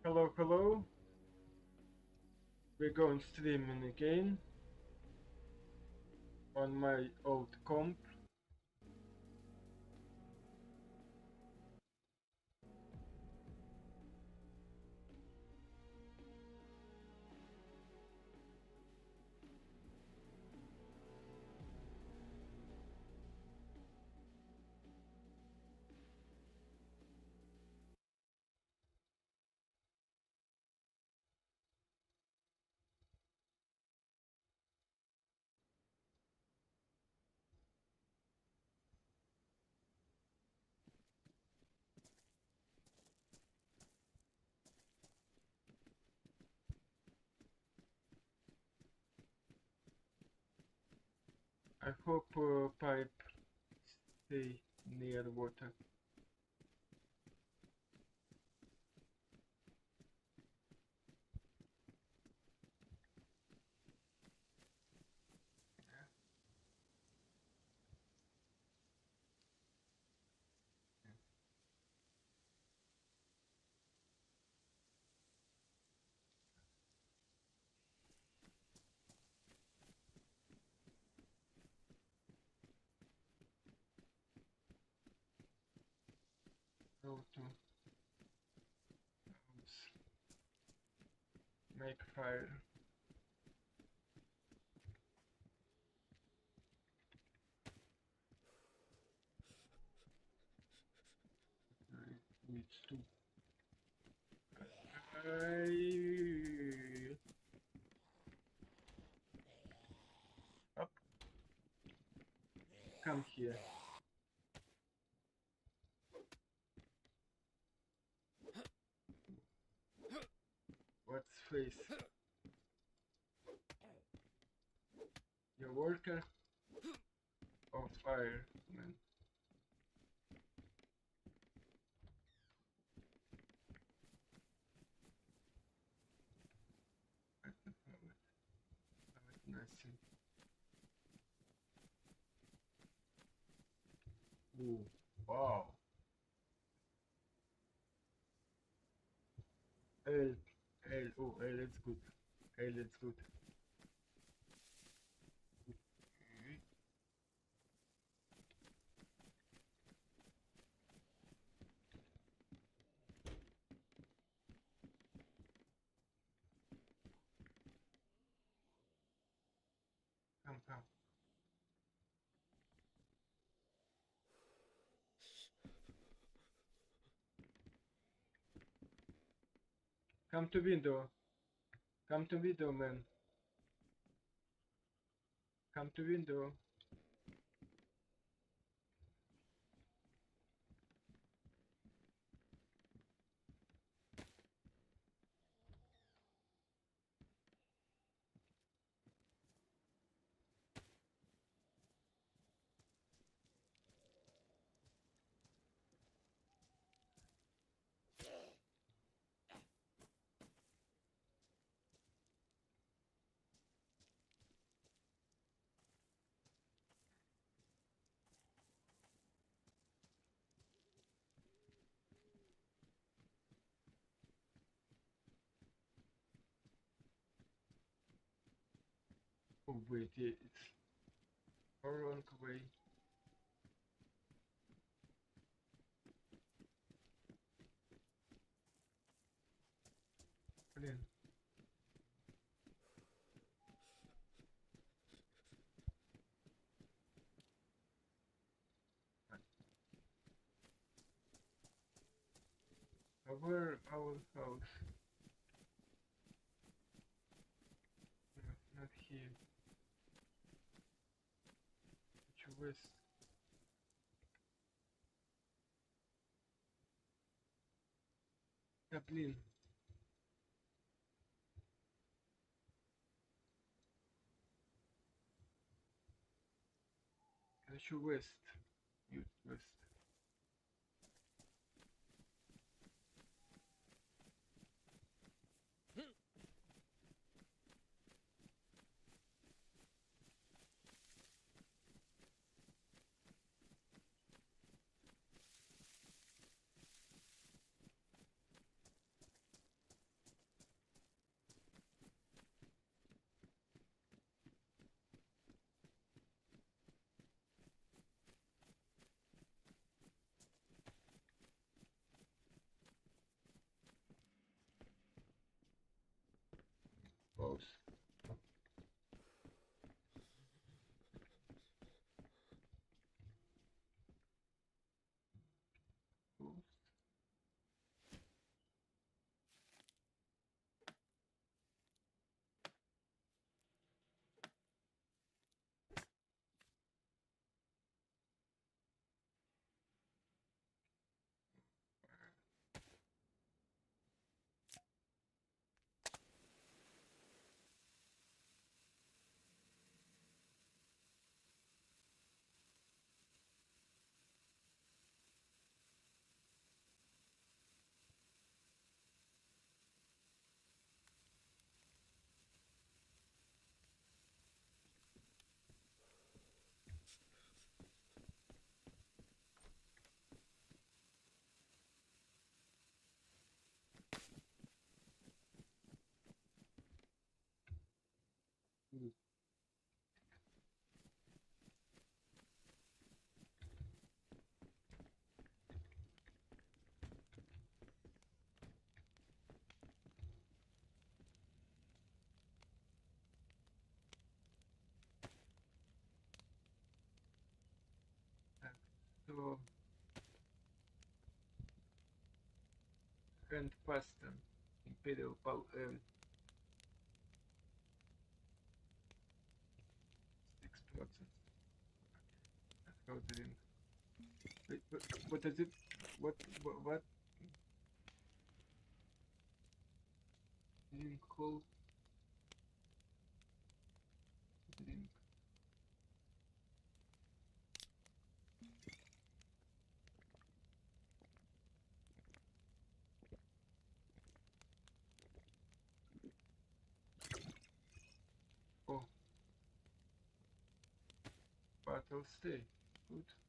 Hello, hello. We're going streaming again on my old comp. I hope pipe stay near water. Go to house. Make fire. Needs to. Up. Come here. What's face? Your worker or fireman? I don't have it. Have it nothing. Ooh. Wow. L. L. Oh, L is good. L is good. Come, come. Come to window. Come to window, man. Come to window. Oh wait, yeah, it's a wrong way. Блин. Where our house? No, not here. Which west? Да блин. Хочу west. Youth west. So hand pasta, imperial 6%. How did wait, what is it? What drink called? Drink. Oh, battle stay. Good.